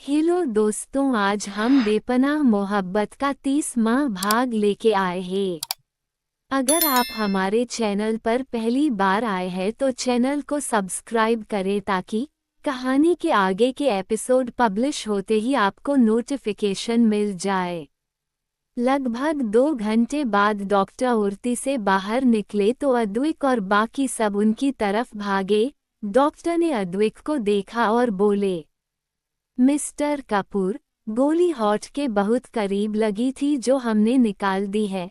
Hello दोस्तों, आज हम बेपनाह मोहब्बत का 30वां भाग लेके आए हैं। अगर आप हमारे चैनल पर पहली बार आए हैं तो चैनल को सब्सक्राइब करें ताकि कहानी के आगे के एपिसोड पब्लिश होते ही आपको नोटिफिकेशन मिल जाए। लगभग 2 घंटे बाद डॉक्टर उर्ती से बाहर निकले तो अद्विक और बाकी सब उनकी तरफ भागे। डॉक्टर ने अद्विक को देखा और बोले, मिस्टर कपूर, गोली हॉट के बहुत करीब लगी थी जो हमने निकाल दी है,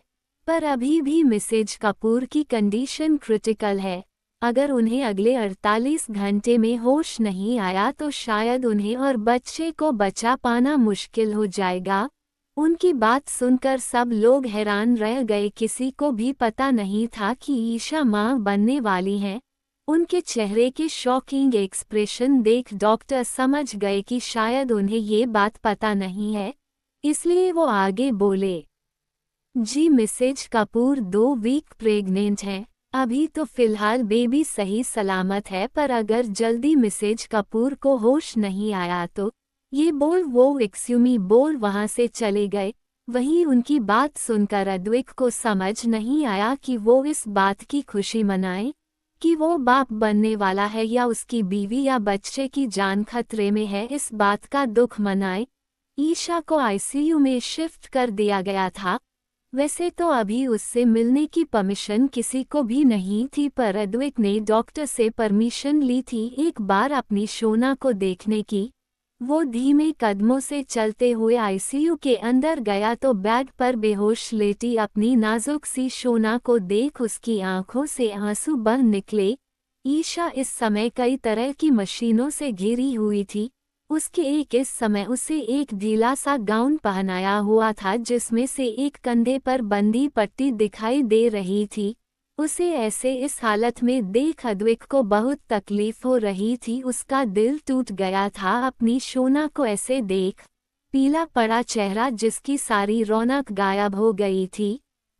पर अभी भी मिसेज कपूर की कंडीशन क्रिटिकल है। अगर उन्हें अगले 48 घंटे में होश नहीं आया तो शायद उन्हें और बच्चे को बचा पाना मुश्किल हो जाएगा। उनकी बात सुनकर सब लोग हैरान रह गए। किसी को भी पता नहीं था कि ईशा मां बनने वाली हैं। उनके चेहरे के शॉकिंग एक्सप्रेशन देख डॉक्टर समझ गए कि शायद उन्हें ये बात पता नहीं है, इसलिए वो आगे बोले, जी मिसेज कपूर 2 वीक प्रेग्नेंट हैं। अभी तो फिलहाल बेबी सही सलामत है, पर अगर जल्दी मिसेज कपूर को होश नहीं आया तो ये बोल वो एक्सक्यूमी बोल वहां से चले गए। वहीं उनकी बात सुनकर अद्विक को समझ नहीं आया कि वो इस बात की खुशी मनाए कि वो बाप बनने वाला है या उसकी बीवी या बच्चे की जान खतरे में है। इस बात का दुख मनाए ईशा को आईसीयू में शिफ्ट कर दिया गया था। वैसे तो अभी उससे मिलने की परमिशन किसी को भी नहीं थी, पर अद्विक ने डॉक्टर से परमिशन ली थी एक बार अपनी शोना को देखने की। वो धीमे कदमों से चलते हुए आईसीयू के अंदर गया तो बेड पर बेहोश लेटी अपनी नाजुक सी शोना को देख उसकी आंखों से आंसू बह निकले। ईशा इस समय कई तरह की मशीनों से घिरी हुई थी। उसके इस समय उसे एक ढीला सा गाउन पहनाया हुआ था जिसमें से एक कंधे पर बंदी पट्टी दिखाई दे रही थी। उसे ऐसे इस हालत में देख अद्विक को बहुत तकलीफ हो रही थी। उसका दिल टूट गया था अपनी शोना को ऐसे देख। पीला पड़ा चेहरा जिसकी सारी रौनक गायब हो गई थी।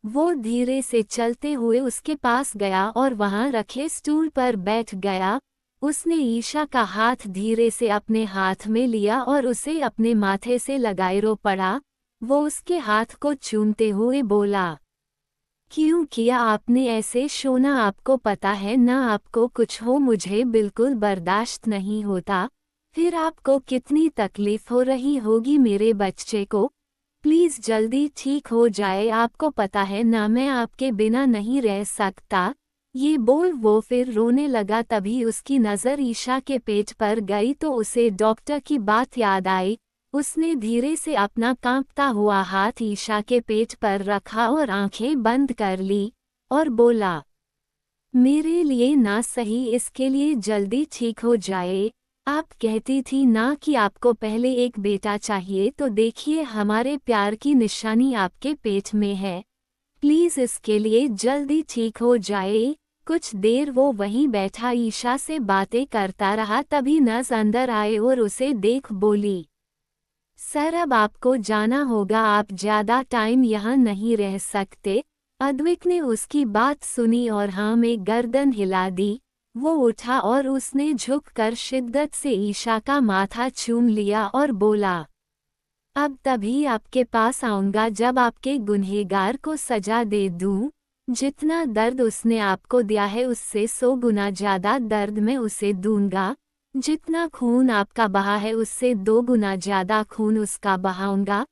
वो धीरे से चलते हुए उसके पास गया और वहां रखे स्टूल पर बैठ गया। उसने ईशा का हाथ धीरे से अपने हाथ में लिया और उसे अपने माथे से लगाए रो पड़ा। वो उसके हाथ को चूमते हुए बोला, क्यों किया आपने ऐसे शोना? आपको पता है ना आपको कुछ हो मुझे बिल्कुल बर्दाश्त नहीं होता। फिर आपको कितनी तकलीफ हो रही होगी मेरे बच्चे को। प्लीज़ जल्दी ठीक हो जाए। आपको पता है ना मैं आपके बिना नहीं रह सकता। ये बोल वो फिर रोने लगा। तभी उसकी नज़र ईशा के पेट पर गई तो उसे डॉक्टर की बात याद आई। उसने धीरे से अपना कांपता हुआ हाथ ईशा के पेट पर रखा और आंखें बंद कर ली और बोला, मेरे लिए ना सही, इसके लिए जल्दी ठीक हो जाए। आप कहती थी ना कि आपको पहले एक बेटा चाहिए, तो देखिए हमारे प्यार की निशानी आपके पेट में है। प्लीज़ इसके लिए जल्दी ठीक हो जाए। कुछ देर वो वहीं बैठा ईशा से बातें करता रहा। तभी नर्स अंदर आए और उसे देख बोली, सर अब आपको जाना होगा, आप ज़्यादा टाइम यहाँ नहीं रह सकते। अद्विक ने उसकी बात सुनी और हाँ में गर्दन हिला दी। वो उठा और उसने झुककर शिद्दत से ईशा का माथा चूम लिया और बोला, अब तभी आपके पास आऊँगा जब आपके गुनहगार को सजा दे दूँ। जितना दर्द उसने आपको दिया है उससे 100 गुना ज़्यादा दर्द मैं उसे दूंगा। जितना खून आपका बहा है उससे 2 गुना ज़्यादा खून उसका बहाऊंगा।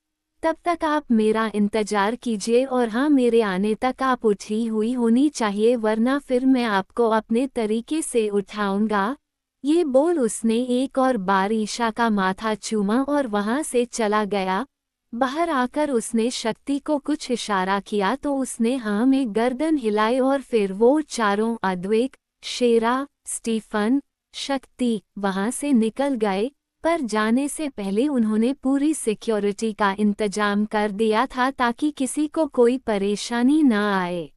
तब तक आप मेरा इंतज़ार कीजिए और हाँ, मेरे आने तक आप उठी हुई होनी चाहिए, वरना फिर मैं आपको अपने तरीके से उठाऊंगा। ये बोल उसने एक और बार ईशा का माथा चूमा और वहां से चला गया। बाहर आकर उसने शक्ति को कुछ इशारा किया तो उसने हाँ में गर्दन हिलाई और फिर वो चारों अद्विक, शेरा, स्टीफन, शक्ति वहां से निकल गए। पर जाने से पहले उन्होंने पूरी सिक्योरिटी का इंतजाम कर दिया था ताकि किसी को कोई परेशानी न आए।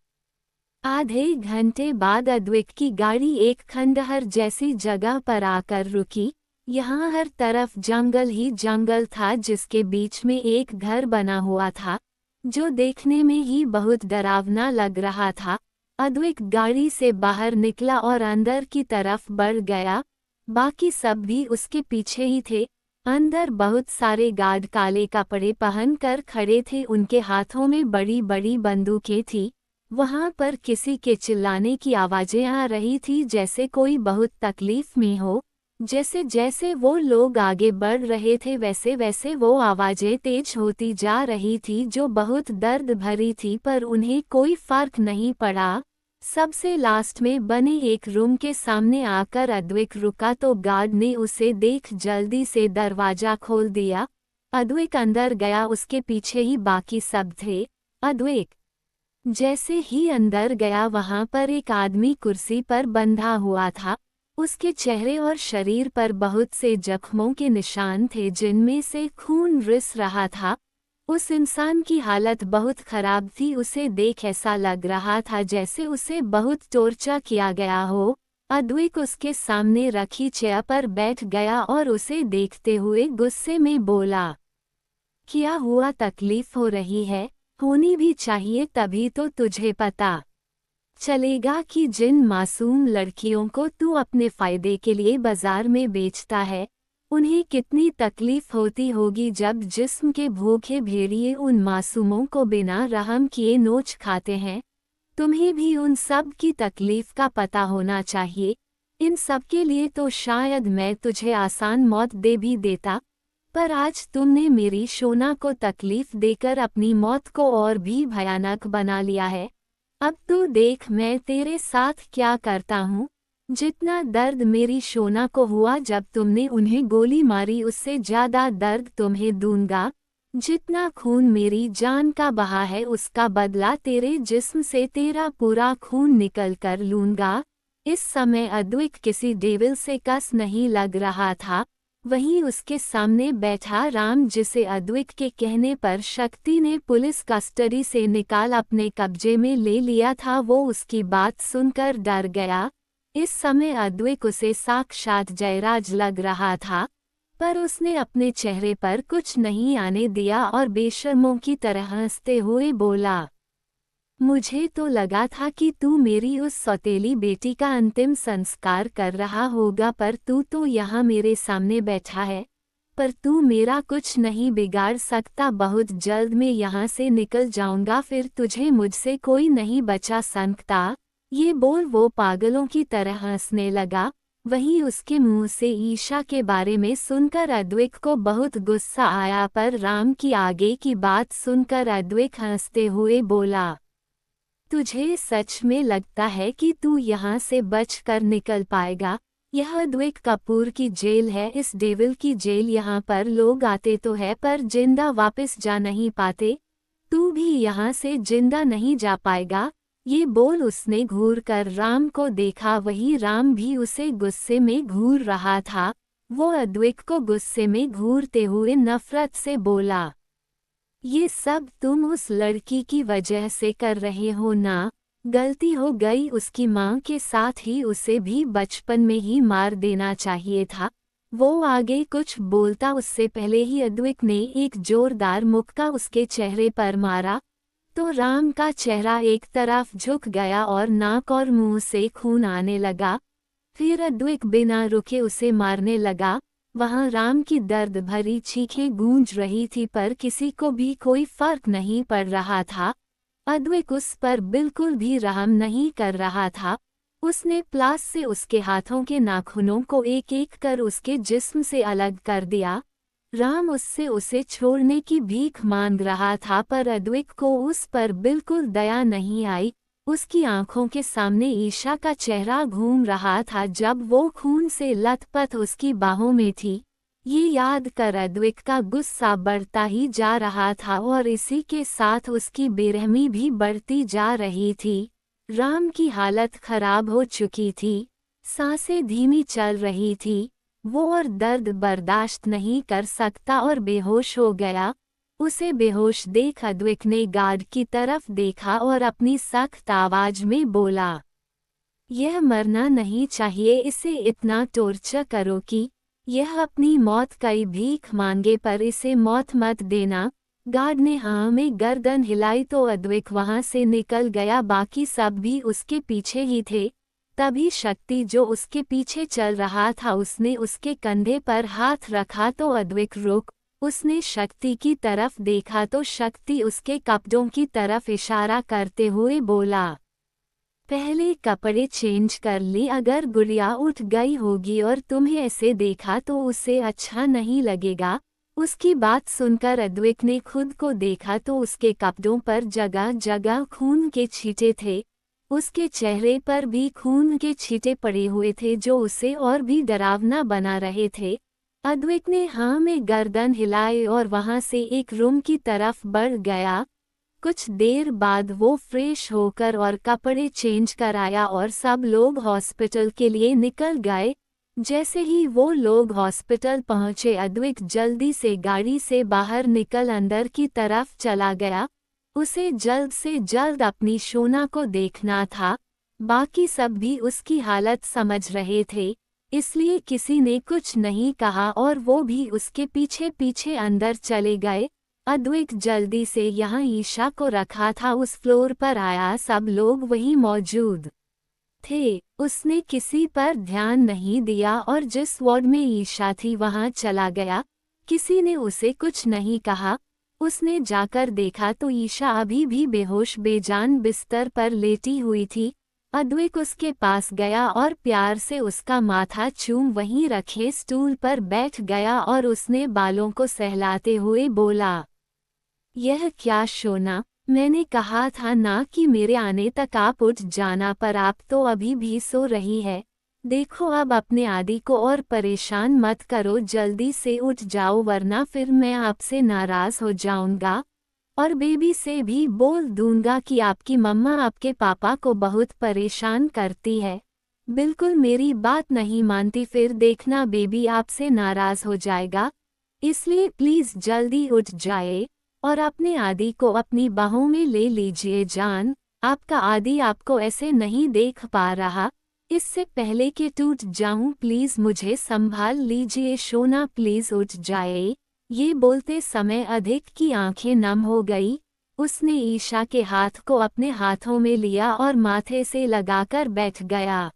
आधे घंटे बाद अद्विक की गाड़ी एक खंडहर जैसी जगह पर आकर रुकी। यहाँ हर तरफ जंगल ही जंगल था जिसके बीच में एक घर बना हुआ था जो देखने में ही बहुत डरावना लग रहा था। अद्विक गाड़ी से बाहर निकला और अंदर की तरफ बढ़ गया। बाकी सब भी उसके पीछे ही थे। अंदर बहुत सारे गार्ड काले कपड़े पहनकर खड़े थे, उनके हाथों में बड़ी बड़ी बंदूकें थी। वहां पर किसी के चिल्लाने की आवाजें आ रही थी, जैसे कोई बहुत तकलीफ में हो। जैसे जैसे वो लोग आगे बढ़ रहे थे वैसे वैसे वो आवाजें तेज होती जा रही थी, जो बहुत दर्द भरी थी, पर उन्हें कोई फर्क नहीं पड़ा। सबसे लास्ट में बने एक रूम के सामने आकर अद्विक रुका तो गार्ड ने उसे देख जल्दी से दरवाजा खोल दिया। अद्विक अंदर गया, उसके पीछे ही बाकी सब थे। अद्विक जैसे ही अंदर गया वहां पर एक आदमी कुर्सी पर बंधा हुआ था। उसके चेहरे और शरीर पर बहुत से जख्मों के निशान थे, जिनमें से खून रिस रहा था। उस इंसान की हालत बहुत खराब थी, उसे देख ऐसा लग रहा था जैसे उसे बहुत टॉर्चर किया गया हो। अद्विक उसके सामने रखी चेयर पर बैठ गया और उसे देखते हुए गुस्से में बोला, क्या हुआ, तकलीफ हो रही है? होनी भी चाहिए, तभी तो तुझे पता चलेगा कि जिन मासूम लड़कियों को तू अपने फायदे के लिए बाजार में बेचता है, उन्हें कितनी तकलीफ होती होगी जब जिस्म के भूखे भेड़िए उन मासूमों को बिना रहम किए नोच खाते हैं। तुम्हें भी उन सब की तकलीफ का पता होना चाहिए। इन सब के लिए तो शायद मैं तुझे आसान मौत दे भी देता, पर आज तुमने मेरी शोना को तकलीफ देकर अपनी मौत को और भी भयानक बना लिया है। अब तू देख मैं तेरे साथ क्या करता हूँ। जितना दर्द मेरी शोना को हुआ जब तुमने उन्हें गोली मारी, उससे ज्यादा दर्द तुम्हें दूंगा। जितना खून मेरी जान का बहा है, उसका बदला तेरे जिस्म से तेरा पूरा खून निकल कर लूंगा। इस समय अद्विक किसी डेविल से कस नहीं लग रहा था। वहीं उसके सामने बैठा राम, जिसे अद्विक के कहने पर शक्ति ने पुलिस कस्टडी से निकाल अपने कब्जे में ले लिया था, वो उसकी बात सुनकर डर गया। इस समय अद्विक उसे साक्षात जयराज लग रहा था, पर उसने अपने चेहरे पर कुछ नहीं आने दिया और बेशर्मों की तरह हंसते हुए बोला, मुझे तो लगा था कि तू मेरी उस सौतेली बेटी का अंतिम संस्कार कर रहा होगा, पर तू तो यहाँ मेरे सामने बैठा है। पर तू मेरा कुछ नहीं बिगाड़ सकता। बहुत जल्द मैं यहाँ से निकल जाऊंगा, फिर तुझे मुझसे कोई नहीं बचा सकता। ये बोल वो पागलों की तरह हंसने लगा। वहीं उसके मुंह से ईशा के बारे में सुनकर अद्विक को बहुत गुस्सा आया, पर राम की आगे की बात सुनकर अद्विक हंसते हुए बोला, तुझे सच में लगता है कि तू यहाँ से बचकर निकल पाएगा? यह अद्विक कपूर की जेल है, इस डेविल की जेल। यहाँ पर लोग आते तो है पर जिंदा वापस जा नहीं पाते। तू भी यहाँ से जिंदा नहीं जा पाएगा। ये बोल उसने घूर कर राम को देखा, वही राम भी उसे गुस्से में घूर रहा था। वो अद्विक को गुस्से में घूरते हुए नफरत से बोला, ये सब तुम उस लड़की की वजह से कर रहे हो ना? गलती हो गई, उसकी माँ के साथ ही उसे भी बचपन में ही मार देना चाहिए था। वो आगे कुछ बोलता उससे पहले ही अद्विक ने एक जोरदार मुक्का उसके चेहरे पर मारा, तो राम का चेहरा एक तरफ झुक गया और नाक और मुंह से खून आने लगा। फिर अद्विक बिना रुके उसे मारने लगा। वहां राम की दर्द भरी चीखें गूंज रही थी, पर किसी को भी कोई फर्क नहीं पड़ रहा था। अद्विक उस पर बिल्कुल भी रहम नहीं कर रहा था। उसने प्लास से उसके हाथों के नाखूनों को एक एक कर उसके जिस्म से अलग कर दिया। राम उससे उसे छोड़ने की भीख मांग रहा था, पर अद्विक को उस पर बिल्कुल दया नहीं आई। उसकी आंखों के सामने ईशा का चेहरा घूम रहा था जब वो खून से लथपथ उसकी बाहों में थी। ये याद कर अद्विक का गुस्सा बढ़ता ही जा रहा था और इसी के साथ उसकी बेरहमी भी बढ़ती जा रही थी। राम की हालत खराब हो चुकी थी, सांसें धीमी चल रही थी। वो और दर्द बर्दाश्त नहीं कर सकता और बेहोश हो गया। उसे बेहोश देख अद्विक ने गार्ड की तरफ देखा और अपनी सख्त आवाज में बोला, यह मरना नहीं चाहिए, इसे इतना टॉर्चर करो कि यह अपनी मौत की भीख मांगे, पर इसे मौत मत देना। गार्ड ने हाँ में गर्दन हिलाई तो अद्विक वहां से निकल गया। बाकी सब भी उसके पीछे ही थे। तभी शक्ति जो उसके पीछे चल रहा था उसने उसके कंधे पर हाथ रखा तो अद्विक रुक। उसने शक्ति की तरफ देखा तो शक्ति उसके कपड़ों की तरफ इशारा करते हुए बोला, पहले कपड़े चेंज कर ली, अगर गुड़िया उठ गई होगी और तुम्हें ऐसे देखा तो उसे अच्छा नहीं लगेगा। उसकी बात सुनकर अद्विक ने खुद को देखा तो उसके कपड़ों पर जगह जगह खून के छींटे थे। उसके चेहरे पर भी खून के छींटे पड़े हुए थे जो उसे और भी डरावना बना रहे थे। अद्विक ने हाँ में गर्दन हिलाई और वहां से एक रूम की तरफ बढ़ गया। कुछ देर बाद वो फ्रेश होकर और कपड़े चेंज कर आया और सब लोग हॉस्पिटल के लिए निकल गए। जैसे ही वो लोग हॉस्पिटल पहुंचे अद्विक जल्दी से गाड़ी से बाहर निकल अंदर की तरफ चला गया। उसे जल्द से जल्द अपनी शोना को देखना था। बाकी सब भी उसकी हालत समझ रहे थे, इसलिए किसी ने कुछ नहीं कहा और वो भी उसके पीछे पीछे अंदर चले गए। अद्विक जल्दी से यहाँ ईशा को रखा था उस फ्लोर पर आया, सब लोग वहीं मौजूद थे। उसने किसी पर ध्यान नहीं दिया और जिस वार्ड में ईशा थी वहां चला गया। किसी ने उसे कुछ नहीं कहा। उसने जाकर देखा तो ईशा अभी भी बेहोश बेजान बिस्तर पर लेटी हुई थी। अद्विक उसके पास गया और प्यार से उसका माथा चूम वहीं रखे स्टूल पर बैठ गया और उसने बालों को सहलाते हुए बोला, यह क्या शोना, मैंने कहा था ना कि मेरे आने तक आप उठ जाना, पर आप तो अभी भी सो रही है। देखो अब अपने आदि को और परेशान मत करो, जल्दी से उठ जाओ वरना फिर मैं आपसे नाराज हो जाऊंगा और बेबी से भी बोल दूंगा कि आपकी मम्मा आपके पापा को बहुत परेशान करती है। बिल्कुल मेरी बात नहीं मानती, फिर देखना बेबी आपसे नाराज हो जाएगा। इसलिए प्लीज जल्दी उठ जाए और अपने आदि को अपनी बाहों में ले लीजिए जान। आपका आदि आपको ऐसे नहीं देख पा रहा। इससे पहले कि टूट जाऊं प्लीज मुझे संभाल लीजिए शोना, प्लीज उठ जाए। ये बोलते समय अधिक की आंखें नम हो गई। उसने ईशा के हाथ को अपने हाथों में लिया और माथे से लगाकर बैठ गया।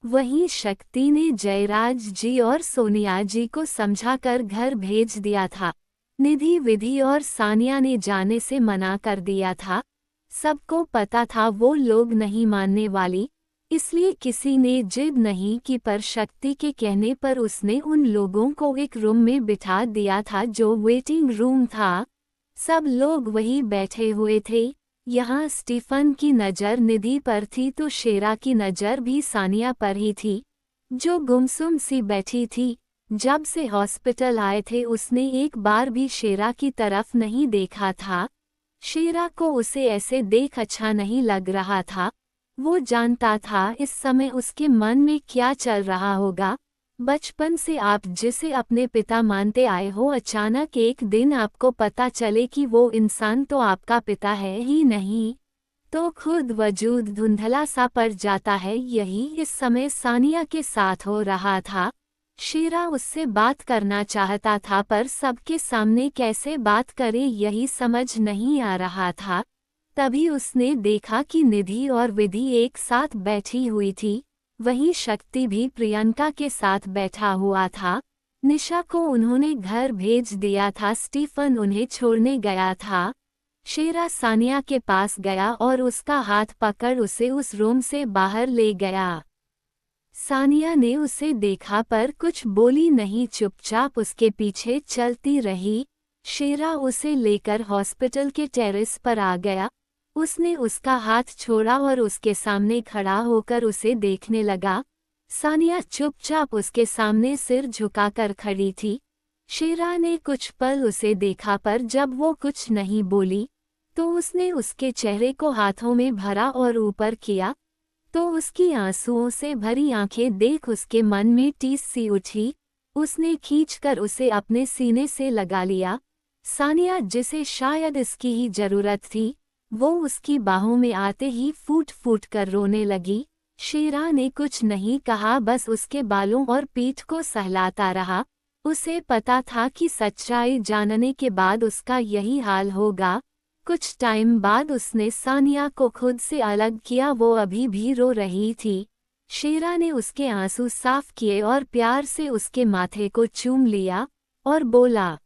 वहीं शक्ति ने जयराज जी और सोनिया जी को समझाकर घर भेज दिया था। निधि, विधि और सानिया ने जाने से मना कर दिया था। सबको पता था वो लोग नहीं मानने वाली, इसलिए किसी ने जिद नहीं की, पर शक्ति के कहने पर उसने उन लोगों को एक रूम में बिठा दिया था जो वेटिंग रूम था। सब लोग वहीं बैठे हुए थे। यहाँ स्टीफन की नज़र निधि पर थी तो शेरा की नज़र भी सानिया पर ही थी, जो गुमसुम सी बैठी थी। जब से हॉस्पिटल आए थे उसने एक बार भी शेरा की तरफ नहीं देखा था। शेरा को उसे ऐसे देख अच्छा नहीं लग रहा था। वो जानता था इस समय उसके मन में क्या चल रहा होगा। बचपन से आप जिसे अपने पिता मानते आए हो, अचानक एक दिन आपको पता चले कि वो इंसान तो आपका पिता है ही नहीं, तो खुद वजूद धुंधला सा पड़ जाता है। यही इस समय सानिया के साथ हो रहा था। शेरा उससे बात करना चाहता था पर सबके सामने कैसे बात करे यही समझ नहीं आ रहा था। तभी उसने देखा कि निधि और विधि एक साथ बैठी हुई थी। वहीं शक्ति भी प्रियंका के साथ बैठा हुआ था। निशा को उन्होंने घर भेज दिया था, स्टीफन उन्हें छोड़ने गया था। शेरा सानिया के पास गया और उसका हाथ पकड़ उसे उस रूम से बाहर ले गया। सानिया ने उसे देखा पर कुछ बोली नहीं, चुपचाप उसके पीछे चलती रही। शेरा उसे लेकर हॉस्पिटल के टेरेस पर आ गया। उसने उसका हाथ छोड़ा और उसके सामने खड़ा होकर उसे देखने लगा। सानिया चुपचाप उसके सामने सिर झुकाकर खड़ी थी। शेरा ने कुछ पल उसे देखा पर जब वो कुछ नहीं बोली तो उसने उसके चेहरे को हाथों में भरा और ऊपर किया तो उसकी आंसुओं से भरी आंखें देख उसके मन में टीस सी उठी। उसने खींचकर उसे अपने सीने से लगा लिया। सानिया, जिसे शायद इसकी ही जरूरत थी, वो उसकी बाहों में आते ही फूट फूट कर रोने लगी। शेरा ने कुछ नहीं कहा, बस उसके बालों और पीठ को सहलाता रहा। उसे पता था कि सच्चाई जानने के बाद उसका यही हाल होगा। कुछ टाइम बाद उसने सानिया को खुद से अलग किया। वो अभी भी रो रही थी। शेरा ने उसके आंसू साफ किए और प्यार से उसके माथे को चूम लिया और बोला,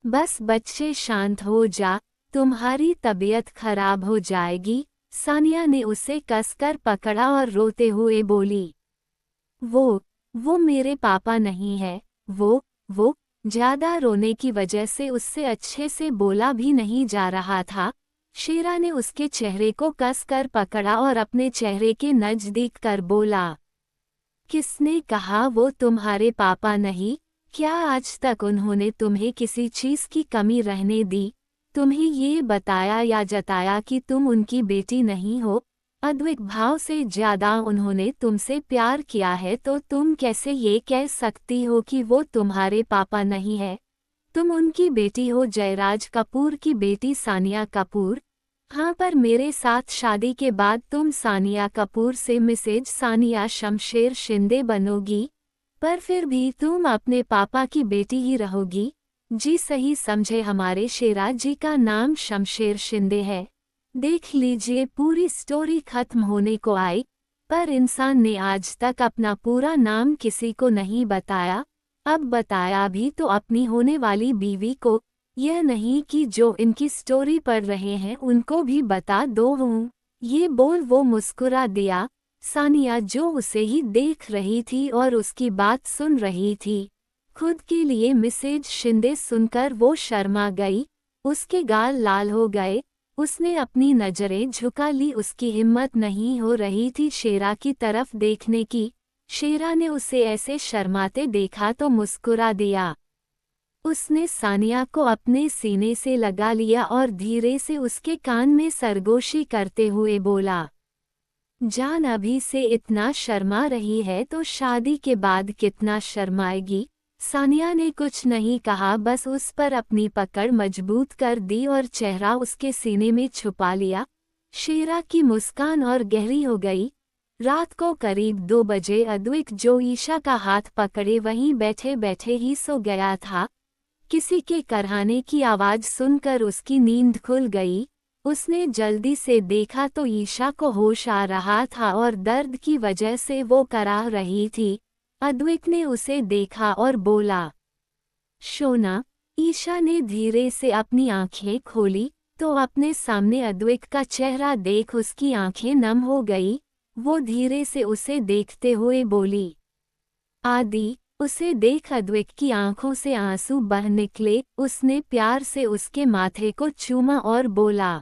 बस बच्चे शांत हो जा, तुम्हारी तबीयत खराब हो जाएगी। सानिया ने उसे कसकर पकड़ा और रोते हुए बोली, वो मेरे पापा नहीं है। वो ज्यादा रोने की वजह से उससे अच्छे से बोला भी नहीं जा रहा था। शेरा ने उसके चेहरे को कसकर पकड़ा और अपने चेहरे के नजदीक कर बोला, किसने कहा वो तुम्हारे पापा नहीं? क्या आज तक उन्होंने तुम्हें किसी चीज की कमी रहने दी? तुम्हें ये बताया या जताया कि तुम उनकी बेटी नहीं हो? अद्विक भाव से ज्यादा उन्होंने तुमसे प्यार किया है तो तुम कैसे ये कह सकती हो कि वो तुम्हारे पापा नहीं है? तुम उनकी बेटी हो, जयराज कपूर की बेटी सानिया कपूर। हाँ, पर मेरे साथ शादी के बाद तुम सानिया कपूर से मिसेज सानिया शमशेर शिंदे बनोगी, पर फिर भी तुम अपने पापा की बेटी ही रहोगी। जी सही समझे, हमारे शेरा जी का नाम शमशेर शिंदे है। देख लीजिए, पूरी स्टोरी खत्म होने को आई, पर इंसान ने आज तक अपना पूरा नाम किसी को नहीं बताया। अब बताया भी तो अपनी होने वाली बीवी को, यह नहीं कि जो इनकी स्टोरी पढ़ रहे हैं उनको भी बता दो हूँ। ये बोल वो मुस्कुरा दिया। सानिया जो उसे ही देख रही थी और उसकी बात सुन रही थी, खुद के लिए मिसेज शिंदे सुनकर वो शर्मा गई। उसके गाल लाल हो गए। उसने अपनी नजरें झुका ली। उसकी हिम्मत नहीं हो रही थी शेरा की तरफ देखने की। शेरा ने उसे ऐसे शर्माते देखा तो मुस्कुरा दिया। उसने सानिया को अपने सीने से लगा लिया और धीरे से उसके कान में सरगोशी करते हुए बोला, जान अभी से इतना शर्मा रही है तो शादी के बाद कितना शर्माएगी। सानिया ने कुछ नहीं कहा, बस उस पर अपनी पकड़ मजबूत कर दी और चेहरा उसके सीने में छुपा लिया। शेरा की मुस्कान और गहरी हो गई। रात को करीब 2 बजे अद्विक जो ईशा का हाथ पकड़े वहीं बैठे बैठे ही सो गया था। किसी के कराहने की आवाज सुनकर उसकी नींद खुल गई। उसने जल्दी से देखा तो ईशा को होश आ रहा था और दर्द की वजह से वो कराह रही थी। अद्विक ने उसे देखा और बोला, शोना। ईशा ने धीरे से अपनी आंखें खोली तो अपने सामने अद्विक का चेहरा देख उसकी आंखें नम हो गई। वो धीरे से उसे देखते हुए बोली, आदि। उसे देख अद्विक की आंखों से आंसू बह निकले। उसने प्यार से उसके माथे को चूमा और बोला,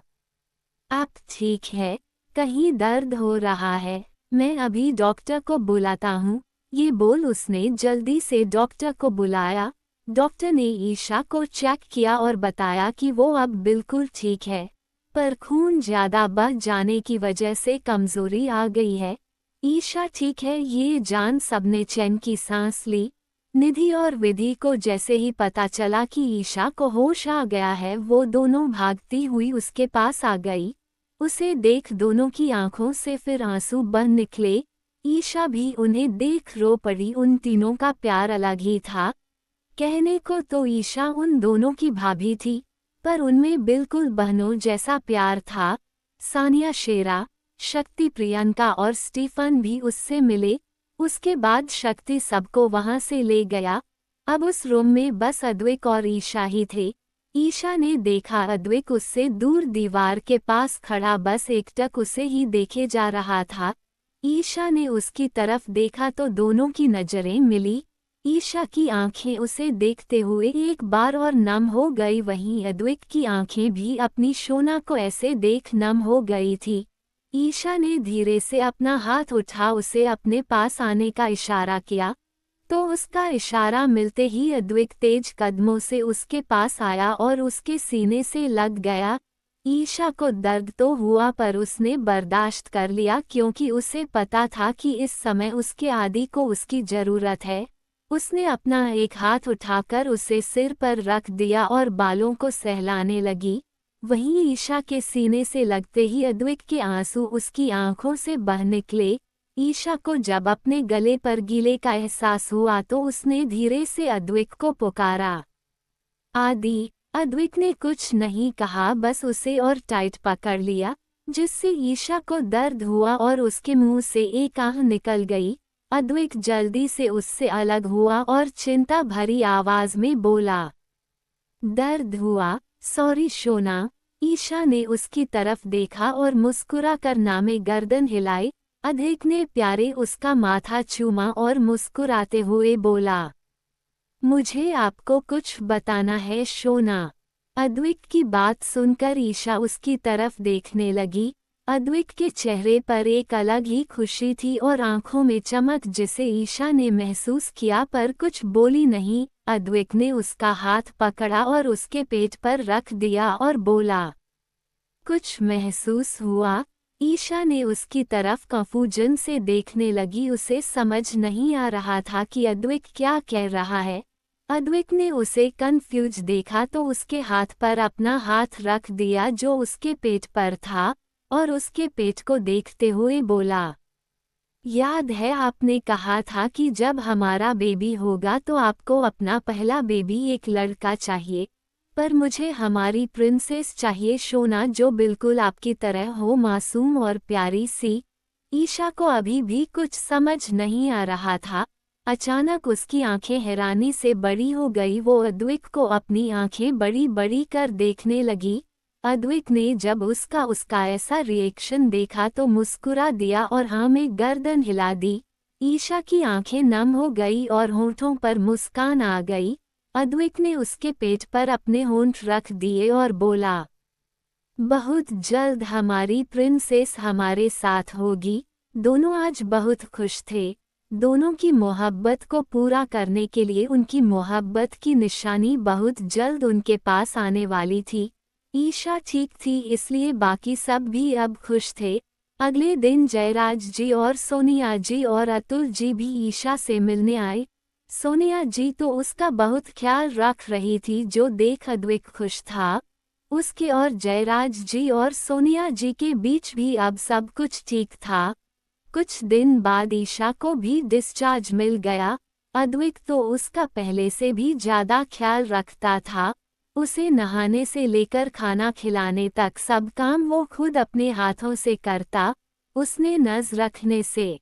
आप ठीक है? कहीं दर्द हो रहा है? मैं अभी डॉक्टर को बुलाता हूँ। ये बोल उसने जल्दी से डॉक्टर को बुलाया। डॉक्टर ने ईशा को चेक किया और बताया कि वो अब बिल्कुल ठीक है, पर खून ज्यादा बह जाने की वजह से कमजोरी आ गई है। ईशा ठीक है ये जान सबने चैन की सांस ली। निधि और विधि को जैसे ही पता चला कि ईशा को होश आ गया है, वो दोनों भागती हुई उसके पास आ गई। उसे देख दोनों की आंखों से फिर आंसू बह निकले। ईशा भी उन्हें देख रो पड़ी। उन तीनों का प्यार अलग ही था। कहने को तो ईशा उन दोनों की भाभी थी, पर उनमें बिल्कुल बहनों जैसा प्यार था। सानिया, शेरा, शक्ति, प्रियंका और स्टीफन भी उससे मिले। उसके बाद शक्ति सबको वहां से ले गया। अब उस रूम में बस अद्विक और ईशा ही थे। ईशा ने देखा अद्विक उससे दूर दीवार के पास खड़ा बस एकटक उसे ही देखे जा रहा था। ईशा ने उसकी तरफ देखा तो दोनों की नजरें मिली। ईशा की आंखें उसे देखते हुए एक बार और नम हो गई, वहीं अद्विक की आंखें भी अपनी शोना को ऐसे देख नम हो गई थी। ईशा ने धीरे से अपना हाथ उठा उसे अपने पास आने का इशारा किया, तो उसका इशारा मिलते ही अद्विक तेज कदमों से उसके पास आया और उसके सीने से लग गया। ईशा को दर्द तो हुआ पर उसने बर्दाश्त कर लिया, क्योंकि उसे पता था कि इस समय उसके आदि को उसकी जरूरत है। उसने अपना एक हाथ उठाकर उसे सिर पर रख दिया और बालों को सहलाने लगी। वहीं ईशा के सीने से लगते ही अद्विक के आंसू उसकी आंखों से बह निकले। ईशा को जब अपने गले पर गीले का एहसास हुआ तो उसने धीरे से अद्विक को पुकारा, आदि। अद्विक ने कुछ नहीं कहा, बस उसे और टाइट पकड़ लिया। जिससे ईशा को दर्द हुआ और उसके मुंह से एक आह निकल गई। अद्विक जल्दी से उससे अलग हुआ और चिंता भरी आवाज में बोला, दर्द हुआ? सॉरी शोना। ईशा ने उसकी तरफ देखा और मुस्कुरा कर नामे गर्दन हिलाई। अद्विक ने प्यारे उसका माथा चूमा और मुस्कुराते हुए बोला, मुझे आपको कुछ बताना है शोना। अद्विक की बात सुनकर ईशा उसकी तरफ देखने लगी। अद्विक के चेहरे पर एक अलग ही खुशी थी और आंखों में चमक जिसे ईशा ने महसूस किया पर कुछ बोली नहीं। अद्विक ने उसका हाथ पकड़ा और उसके पेट पर रख दिया और बोला, कुछ महसूस हुआ? ईशा ने उसकी तरफ कंफ्यूजन से देखने लगी। उसे समझ नहीं आ रहा था कि अद्विक क्या कह रहा है। अद्विक ने उसे कंफ्यूज देखा तो उसके हाथ पर अपना हाथ रख दिया जो उसके पेट पर था और उसके पेट को देखते हुए बोला, याद है आपने कहा था कि जब हमारा बेबी होगा तो आपको अपना पहला बेबी एक लड़का चाहिए, पर मुझे हमारी प्रिंसेस चाहिए शोना जो बिल्कुल आपकी तरह हो, मासूम और प्यारी सी। ईशा को अभी भी कुछ समझ नहीं आ रहा था। अचानक उसकी आंखें हैरानी से बड़ी हो गई। वो अद्विक को अपनी आंखें बड़ी बड़ी कर देखने लगी। अद्विक ने जब उसका ऐसा रिएक्शन देखा तो मुस्कुरा दिया और हाँ में गर्दन हिला दी। ईशा की आंखें नम हो गई और होंठों पर मुस्कान आ गई। अद्विक ने उसके पेट पर अपने होंठ रख दिए और बोला, बहुत जल्द हमारी प्रिंसेस हमारे साथ होगी। दोनों आज बहुत खुश थे। दोनों की मोहब्बत को पूरा करने के लिए उनकी मोहब्बत की निशानी बहुत जल्द उनके पास आने वाली थी। ईशा ठीक थी इसलिए बाकी सब भी अब खुश थे। अगले दिन जयराज जी और सोनिया जी और अतुल जी भी ईशा से मिलने आए। सोनिया जी तो उसका बहुत ख्याल रख रही थी जो देख अद्विक खुश था। उसके और जयराज जी और सोनिया जी के बीच भी अब सब कुछ ठीक था। कुछ दिन बाद ईशा को भी डिस्चार्ज मिल गया। अद्विक तो उसका पहले से भी ज्यादा ख्याल रखता था। उसे नहाने से लेकर खाना खिलाने तक सब काम वो खुद अपने हाथों से करता। उसने नज़र रखने से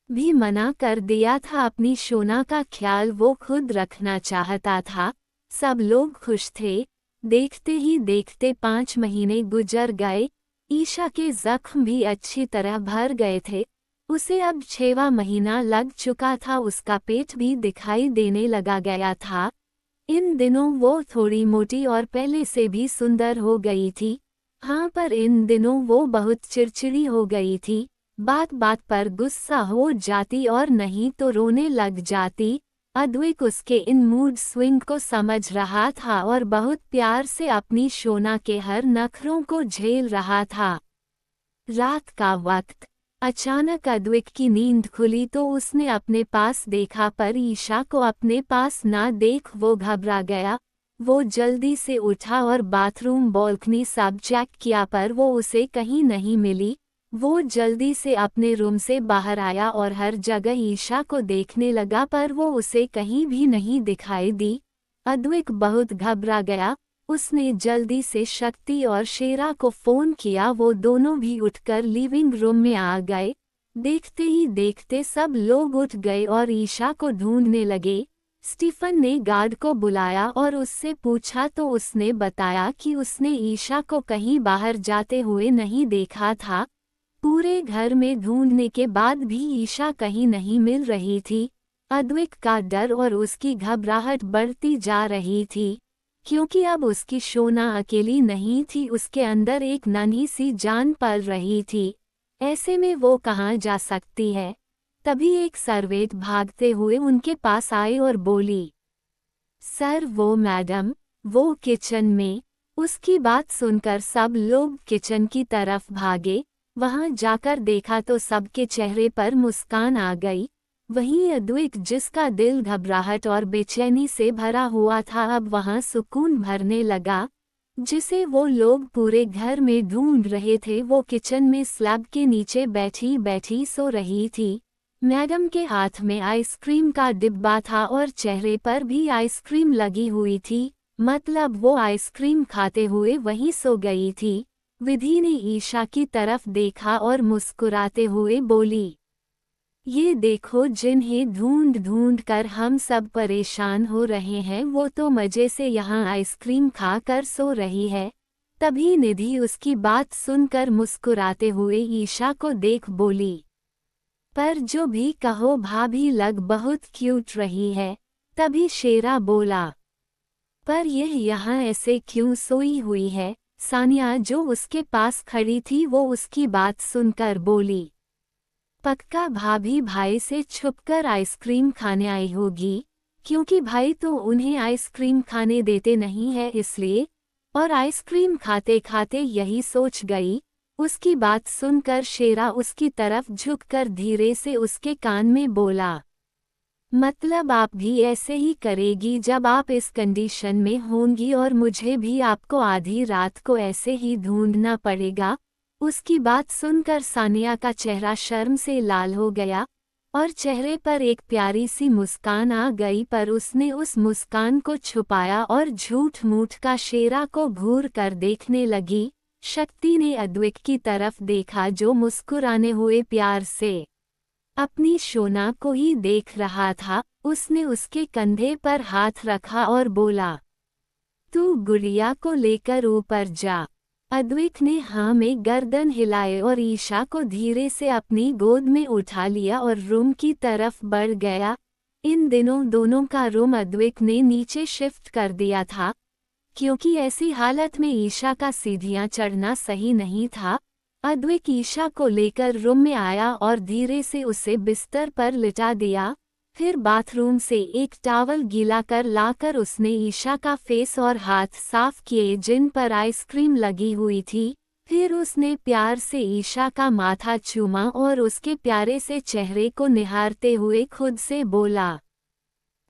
भी मना कर दिया था। अपनी शोना का ख्याल वो खुद रखना चाहता था। सब लोग खुश थे। देखते ही देखते 5 महीने गुजर गए। ईशा के जख्म भी अच्छी तरह भर गए थे। उसे अब 6वां महीना लग चुका था। उसका पेट भी दिखाई देने लगा गया था। इन दिनों वो थोड़ी मोटी और पहले से भी सुंदर हो गई थी। हाँ, पर इन दिनों वो बहुत चिड़चिड़ी हो गई थी। बात बात पर गुस्सा हो जाती और नहीं तो रोने लग जाती। अद्विक उसके इन मूड स्विंग को समझ रहा था और बहुत प्यार से अपनी शोना के हर नखरों को झेल रहा था। रात का वक्त अचानक अद्विक की नींद खुली तो उसने अपने पास देखा पर ईशा को अपने पास ना देख वो घबरा गया। वो जल्दी से उठा और बाथरूम बालकनी सब चेक किया पर वो उसे कहीं नहीं मिली। वो जल्दी से अपने रूम से बाहर आया और हर जगह ईशा को देखने लगा पर वो उसे कहीं भी नहीं दिखाई दी। अद्विक बहुत घबरा गया। उसने जल्दी से शक्ति और शेरा को फोन किया। वो दोनों भी उठकर लिविंग रूम में आ गए। देखते ही देखते सब लोग उठ गए और ईशा को ढूंढने लगे। स्टीफन ने गार्ड को बुलाया और उससे पूछा तो उसने बताया कि उसने ईशा को कहीं बाहर जाते हुए नहीं देखा था। पूरे घर में ढूंढने के बाद भी ईशा कहीं नहीं मिल रही थी। अद्विक का डर और उसकी घबराहट बढ़ती जा रही थी क्योंकि अब उसकी शोना अकेली नहीं थी। उसके अंदर एक नन्ही सी जान पल रही थी। ऐसे में वो कहाँ जा सकती है। तभी एक सर्वेंट भागते हुए उनके पास आई और बोली, सर वो मैडम, वो किचन में। उसकी बात सुनकर सब लोग किचन की तरफ भागे। वहां जाकर देखा तो सबके चेहरे पर मुस्कान आ गई। वहीं अद्विक जिसका दिल घबराहट और बेचैनी से भरा हुआ था अब वहां सुकून भरने लगा। जिसे वो लोग पूरे घर में ढूंढ रहे थे वो किचन में स्लैब के नीचे बैठी बैठी सो रही थी। मैडम के हाथ में आइसक्रीम का डिब्बा था और चेहरे पर भी आइसक्रीम लगी हुई थी। मतलब वो आइसक्रीम खाते हुए वहीं सो गई थी। विधि ने ईशा की तरफ देखा और मुस्कुराते हुए बोली, ये देखो, जिन्हें ढूंढ ढूंढ कर हम सब परेशान हो रहे हैं वो तो मजे से यहाँ आइसक्रीम खा कर सो रही है। तभी निधि उसकी बात सुनकर मुस्कुराते हुए ईशा को देख बोली, पर जो भी कहो भाभी लग बहुत क्यूट रही है। तभी शेरा बोला, पर यह यहाँ ऐसे क्यों सोई हुई है। सानिया जो उसके पास खड़ी थी वो उसकी बात सुनकर बोली, पक्का भाभी भाई से छुपकर आइसक्रीम खाने आई होगी, क्योंकि भाई तो उन्हें आइसक्रीम खाने देते नहीं है इसलिए। और आइसक्रीम खाते खाते यही सोच गई। उसकी बात सुनकर शेरा उसकी तरफ झुककर धीरे से उसके कान में बोला, मतलब आप भी ऐसे ही करेगी जब आप इस कंडीशन में होंगी और मुझे भी आपको आधी रात को ऐसे ही ढूंढना पड़ेगा। उसकी बात सुनकर सानिया का चेहरा शर्म से लाल हो गया और चेहरे पर एक प्यारी सी मुस्कान आ गई, पर उसने उस मुस्कान को छुपाया और झूठ मूठ का शेरा को घूर कर देखने लगी। शक्ति ने अद्विक की तरफ देखा जो मुस्कुराने हुए प्यार से अपनी शोना को ही देख रहा था। उसने उसके कंधे पर हाथ रखा और बोला, तू गुड़िया को लेकर ऊपर जा। अद्विक ने हाँ में गर्दन हिलाए और ईशा को धीरे से अपनी गोद में उठा लिया और रूम की तरफ बढ़ गया। इन दिनों दोनों का रूम अद्विक ने नीचे शिफ्ट कर दिया था, क्योंकि ऐसी हालत में ईशा का सीढ़ियां चढ़ना सही नहीं था। अद्विक ईशा को लेकर रूम में आया और धीरे से उसे बिस्तर पर लिटा दिया। फिर बाथरूम से एक टॉवल गीला कर लाकर उसने ईशा का फेस और हाथ साफ किए जिन पर आइसक्रीम लगी हुई थी। फिर उसने प्यार से ईशा का माथा चूमा और उसके प्यारे से चेहरे को निहारते हुए खुद से बोला,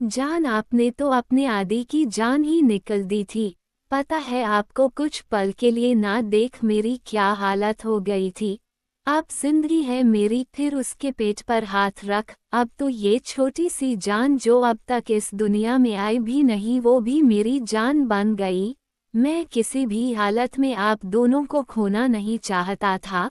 जान आपने तो अपने आदि की जान ही निकल दी थी। पता है आपको, कुछ पल के लिए ना देख मेरी क्या हालत हो गई थी। आप जिंदगी है मेरी। फिर उसके पेट पर हाथ रख। अब तो ये छोटी सी जान जो अब तक इस दुनिया में आई भी नहीं वो भी मेरी जान बन गई। मैं किसी भी हालत में आप दोनों को खोना नहीं चाहता था।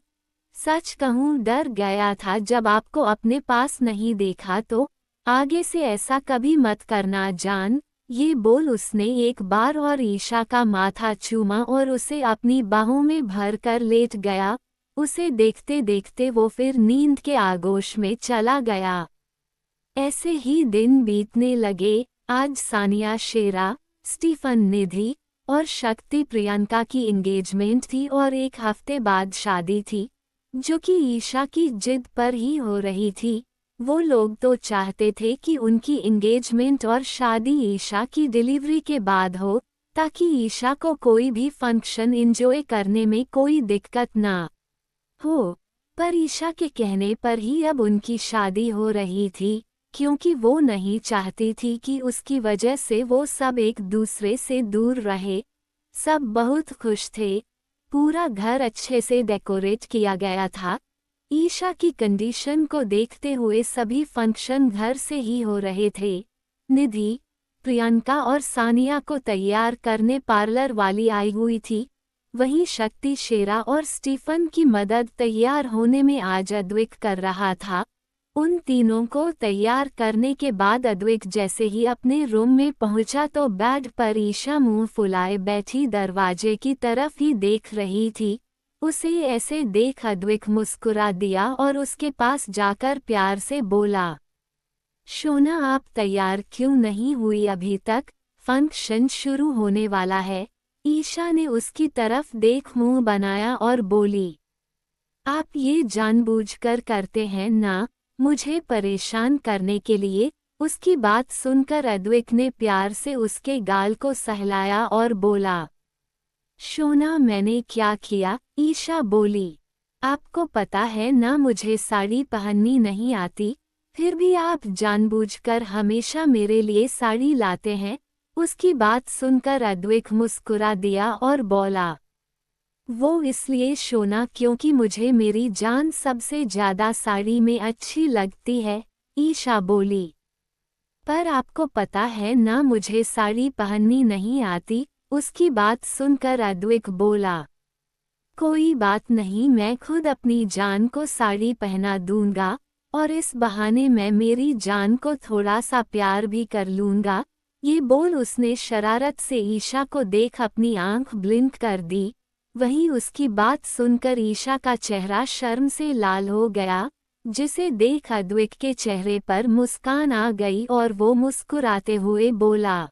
सच कहूँ डर गया था जब आपको अपने पास नहीं देखा। तो आगे से ऐसा कभी मत करना जान। ये बोल उसने एक बार और ईशा का माथा चूमा और उसे अपनी बाहों में भर कर लेट गया। उसे देखते देखते वो फिर नींद के आगोश में चला गया। ऐसे ही दिन बीतने लगे। आज सानिया, शेरा, स्टीफन, निधि और शक्ति प्रियंका की एंगेजमेंट थी और एक हफ्ते बाद शादी थी, जो कि ईशा की जिद पर ही हो रही थी। वो लोग तो चाहते थे कि उनकी एंगेजमेंट और शादी ईशा की डिलीवरी के बाद हो, ताकि ईशा को कोई भी फंक्शन एंजॉय करने में कोई दिक्कत ना हो। पर ईशा के कहने पर ही अब उनकी शादी हो रही थी, क्योंकि वो नहीं चाहती थी कि उसकी वजह से वो सब एक दूसरे से दूर रहे। सब बहुत खुश थे। पूरा घर अच्छे से डेकोरेट किया गया था। ईशा की कंडीशन को देखते हुए सभी फंक्शन घर से ही हो रहे थे। निधि, प्रियंका और सानिया को तैयार करने पार्लर वाली आई हुई थी। वहीं शक्ति, शेरा और स्टीफन की मदद तैयार होने में आज अद्विक कर रहा था। उन तीनों को तैयार करने के बाद अद्विक जैसे ही अपने रूम में पहुंचा तो बेड पर ईशा मुंह फुलाए बैठी दरवाजे की तरफ ही देख रही थी। उसे ऐसे देख अद्विक मुस्कुरा दिया और उसके पास जाकर प्यार से बोला, शोना आप तैयार क्यों नहीं हुई अभी तक? फंक्शन शुरू होने वाला है। ईशा ने उसकी तरफ देख मुंह बनाया और बोली, आप ये जानबूझकर करते हैं ना, मुझे परेशान करने के लिए। उसकी बात सुनकर अद्विक ने प्यार से उसके गाल को सहलाया और बोला, शोना मैंने क्या किया? ईशा बोली, आपको पता है ना मुझे साड़ी पहननी नहीं आती, फिर भी आप जानबूझकर हमेशा मेरे लिए साड़ी लाते हैं। उसकी बात सुनकर अद्विक मुस्कुरा दिया और बोला, वो इसलिए शोना क्योंकि मुझे मेरी जान सबसे ज्यादा साड़ी में अच्छी लगती है। ईशा बोली, पर आपको पता है ना मुझे साड़ी पहननी नहीं आती। उसकी बात सुनकर अद्विक बोला, कोई बात नहीं, मैं खुद अपनी जान को साड़ी पहना दूंगा और इस बहाने मैं मेरी जान को थोड़ा सा प्यार भी कर लूंगा। ये बोल उसने शरारत से ईशा को देख अपनी आंख ब्लिंक कर दी। वहीं उसकी बात सुनकर ईशा का चेहरा शर्म से लाल हो गया, जिसे देख अद्विक के चेहरे पर मुस्कान आ गई और वो मुस्कुराते हुए बोला,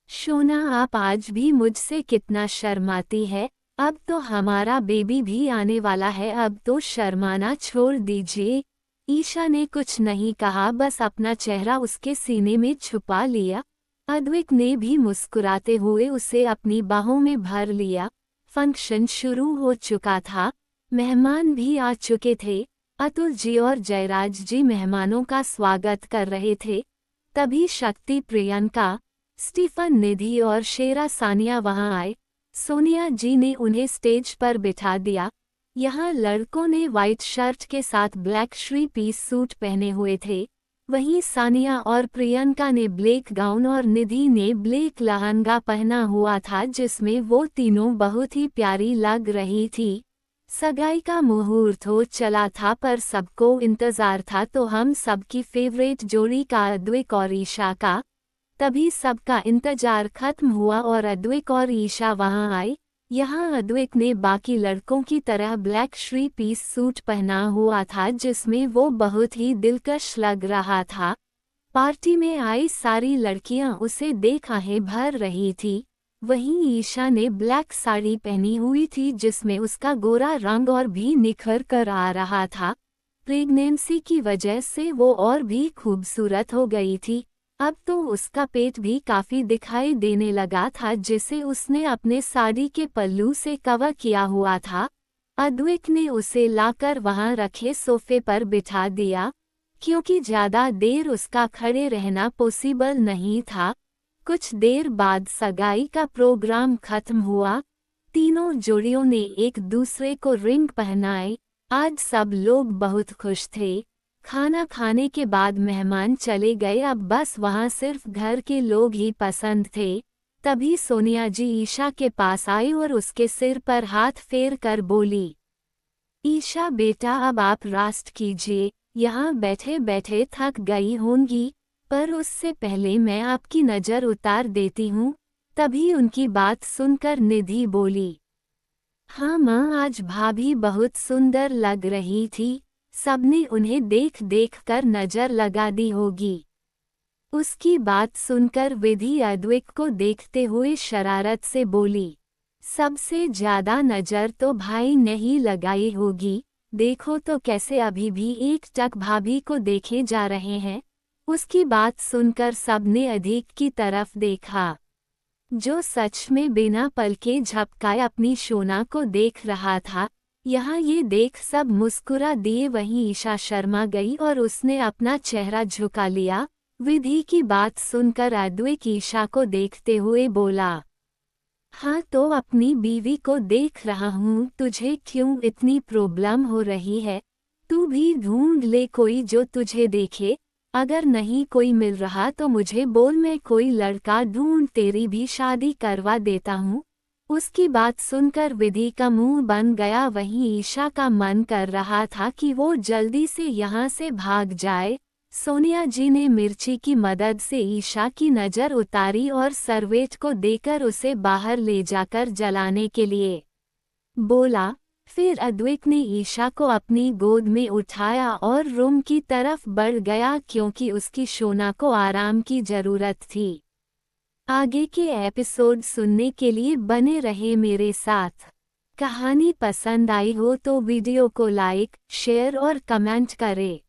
शोना आप आज भी मुझसे कितना शर्माती है। अब तो हमारा बेबी भी आने वाला है, अब तो शर्माना छोड़ दीजिए। ईशा ने कुछ नहीं कहा, बस अपना चेहरा उसके सीने में छुपा लिया। अद्विक ने भी मुस्कुराते हुए उसे अपनी बाहों में भर लिया। फंक्शन शुरू हो चुका था, मेहमान भी आ चुके थे। अतुल जी और जयराज जी मेहमानों का स्वागत कर रहे थे। तभी शक्ति, प्रियंका, स्टीफन, निधि और शेरा सानिया वहां आए। सोनिया जी ने उन्हें स्टेज पर बिठा दिया। यहाँ लड़कों ने व्हाइट शर्ट के साथ ब्लैक थ्री पीस सूट पहने हुए थे, वहीं सानिया और प्रियंका ने ब्लैक गाउन और निधि ने ब्लैक लहंगा पहना हुआ था, जिसमें वो तीनों बहुत ही प्यारी लग रही थी। सगाई का मुहूर्त हो चला था, पर सबको इंतजार था तो हम सबकी फेवरेट जोड़ी का, अद्विक और ईशा का। तभी सबका इंतजार खत्म हुआ और अद्विक और ईशा वहां आए। यहाँ अद्विक ने बाकी लड़कों की तरह ब्लैक थ्री पीस सूट पहना हुआ था, जिसमें वो बहुत ही दिलकश लग रहा था। पार्टी में आई सारी लड़कियां उसे देख आहें भर रही थी। वहीं ईशा ने ब्लैक साड़ी पहनी हुई थी, जिसमें उसका गोरा रंग और भी निखर कर आ रहा था। प्रेगनेंसी की वजह से वो और भी खूबसूरत हो गई थी। अब तो उसका पेट भी काफी दिखाई देने लगा था, जिसे उसने अपने साड़ी के पल्लू से कवर किया हुआ था। अद्विक ने उसे लाकर वहां रखे सोफे पर बिठा दिया, क्योंकि ज्यादा देर उसका खड़े रहना पॉसिबल नहीं था। कुछ देर बाद सगाई का प्रोग्राम खत्म हुआ। तीनों जोड़ियों ने एक दूसरे को रिंग पहनाए। आज सब लोग बहुत खुश थे। खाना खाने के बाद मेहमान चले गए, अब बस वहां सिर्फ घर के लोग ही पसंद थे। तभी सोनिया जी ईशा के पास आई और उसके सिर पर हाथ फेर कर बोली, ईशा बेटा अब आप रेस्ट कीजिए, यहाँ बैठे बैठे थक गई होंगी, पर उससे पहले मैं आपकी नज़र उतार देती हूँ। तभी उनकी बात सुनकर निधि बोली, हाँ माँ, आज भाभी बहुत सुंदर लग रही थी, सबने उन्हें देख देख कर नजर लगा दी होगी। उसकी बात सुनकर विधि अद्विक को देखते हुए शरारत से बोली, सबसे ज्यादा नजर तो भाई ने ही लगाई होगी, देखो तो कैसे अभी भी एक टक भाभी को देखे जा रहे हैं। उसकी बात सुनकर सबने अधिक की तरफ देखा, जो सच में बिना पलके झपकाए अपनी शोना को देख रहा था। यहाँ ये देख सब मुस्कुरा दिए। वहीं ईशा शर्मा गई और उसने अपना चेहरा झुका लिया। विधि की बात सुनकर अद्विक ईशा को देखते हुए बोला, हाँ तो अपनी बीवी को देख रहा हूँ, तुझे क्यों इतनी प्रॉब्लम हो रही है? तू भी ढूंढ ले कोई जो तुझे देखे, अगर नहीं कोई मिल रहा तो मुझे बोल, मैं कोई लड़का ढूंढ तेरी भी शादी करवा देता हूँ। उसकी बात सुनकर विधि का मुंह बन गया। वहीं ईशा का मन कर रहा था कि वो जल्दी से यहाँ से भाग जाए। सोनिया जी ने मिर्ची की मदद से ईशा की नज़र उतारी और सर्वेट को देकर उसे बाहर ले जाकर जलाने के लिए बोला। फिर अद्विक ने ईशा को अपनी गोद में उठाया और रूम की तरफ बढ़ गया, क्योंकि उसकी शोना को आराम की ज़रूरत थी। आगे के एपिसोड सुनने के लिए बने रहे मेरे साथ। कहानी पसंद आई हो तो वीडियो को लाइक, शेयर और कमेंट करें।